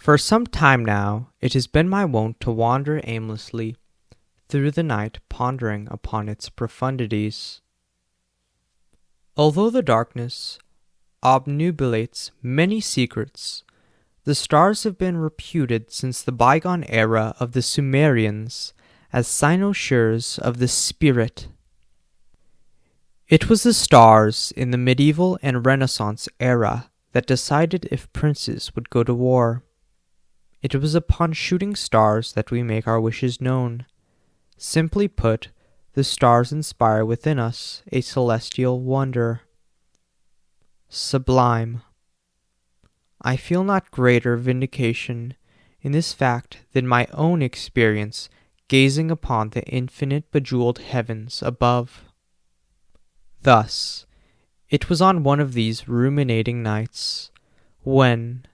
For some time now it has been my wont to wander aimlessly through the night, pondering upon its profundities. Although the darkness obnubilates many secrets, the stars have been reputed since the bygone era of the Sumerians as cynosures of the spirit. It was the stars in the medieval and Renaissance era that decided if princes would go to war. It was upon shooting stars that we make our wishes known. Simply put, the stars inspire within us a celestial wonder. Sublime. I feel not greater vindication in this fact than my own experience gazing upon the infinite bejeweled heavens above. Thus, it was on one of these ruminating nights, when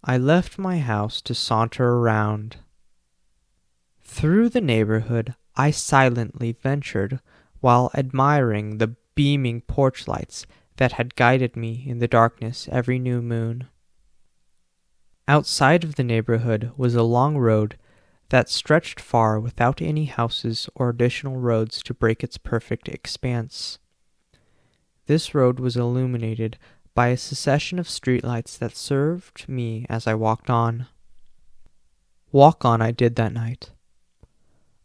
I left my house to saunter around. Through the neighborhood I silently ventured while admiring the beaming porch lights that had guided me in the darkness every new moon. Outside of the neighborhood was a long road that stretched far without any houses or additional roads to break its perfect expanse. This road was illuminated by a succession of streetlights that served me as I walked on. Walk on I did that night.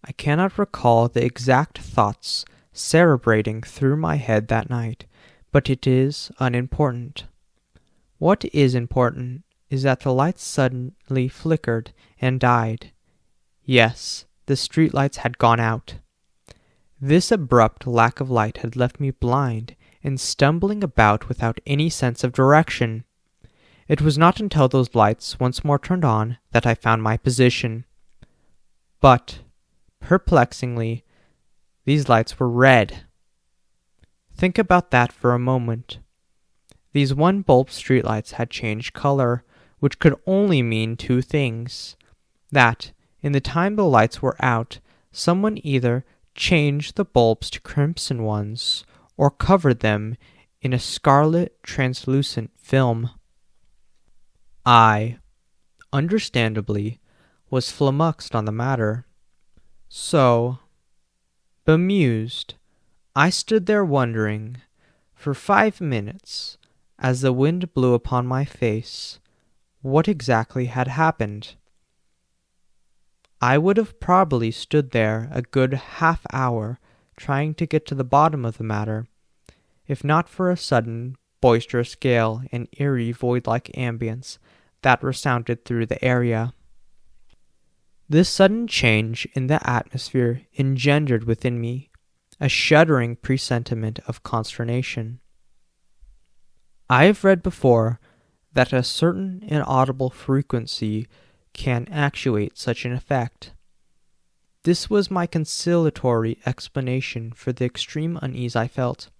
I cannot recall the exact thoughts cerebrating through my head that night, but it is unimportant. What is important is that the lights suddenly flickered and died. Yes, the streetlights had gone out. This abrupt lack of light had left me blind and stumbling about without any sense of direction. It was not until those lights once more turned on that I found my position. But, perplexingly, these lights were red. Think about that for a moment. These one-bulb streetlights had changed color, which could only mean two things. That, in the time the lights were out, someone either changed the bulbs to crimson ones, or covered them in a scarlet translucent film. I, understandably, was flummoxed on the matter. So, bemused, I stood there wondering, for 5 minutes, as the wind blew upon my face, what exactly had happened. I would have probably stood there a good half-hour trying to get to the bottom of the matter, if not for a sudden, boisterous gale and eerie void-like ambience that resounded through the area. This sudden change in the atmosphere engendered within me a shuddering presentiment of consternation. I have read before that a certain inaudible frequency can actuate such an effect. This was my conciliatory explanation for the extreme unease I felt,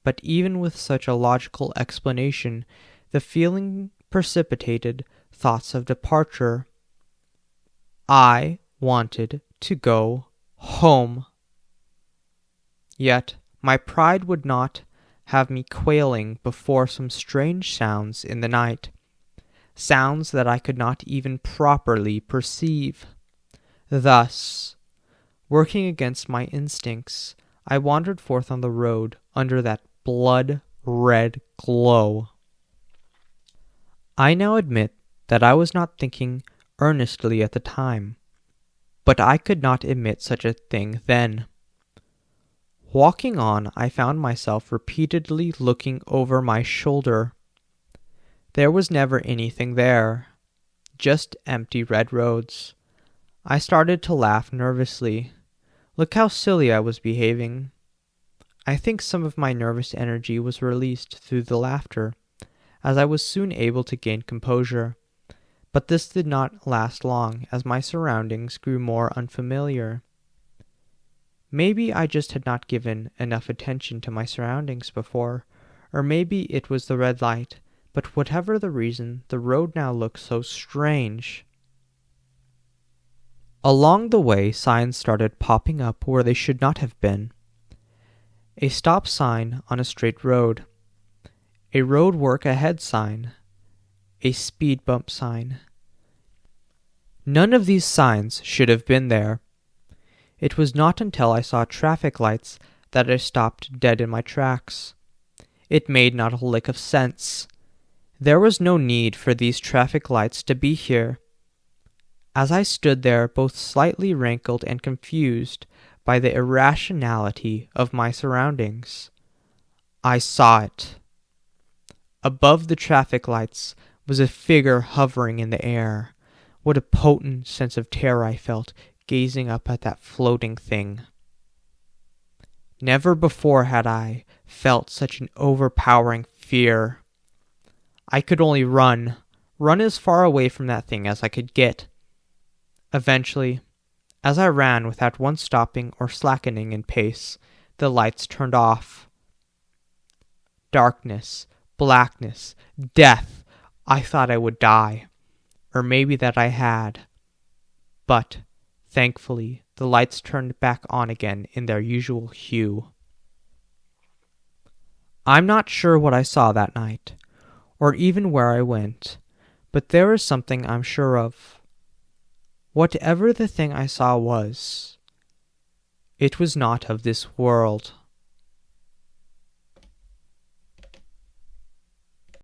but even with such a logical explanation, the feeling precipitated thoughts of departure. I wanted to go home. Yet my pride would not have me quailing before some strange sounds in the night, sounds that I could not even properly perceive. Thus, working against my instincts, I wandered forth on the road under that blood-red glow. I now admit that I was not thinking earnestly at the time, but I could not admit such a thing then. Walking on, I found myself repeatedly looking over my shoulder. There was never anything there, just empty red roads. I started to laugh nervously. Look how silly I was behaving. I think some of my nervous energy was released through the laughter, as I was soon able to gain composure. But this did not last long, as my surroundings grew more unfamiliar. Maybe I just had not given enough attention to my surroundings before, or maybe it was the red light, but whatever the reason, the road now looked so strange. Along the way, signs started popping up where they should not have been. A stop sign on a straight road, a road work ahead sign, a speed bump sign, None of these signs should have been there. It was not until I saw traffic lights that I stopped dead in my tracks. It made not a lick of sense. There was no need for these traffic lights to be here. As I stood there, both slightly rankled and confused by the irrationality of my surroundings, I saw it. Above the traffic lights was a figure hovering in the air. What a potent sense of terror I felt gazing up at that floating thing. Never before had I felt such an overpowering fear. I could only run as far away from that thing as I could get. Eventually, as I ran without once stopping or slackening in pace, the lights turned off. Darkness, blackness, death. I thought I would die, or maybe that I had. But, thankfully, the lights turned back on again in their usual hue. I'm not sure what I saw that night, or even where I went, but there is something I'm sure of. Whatever the thing I saw was, it was not of this world.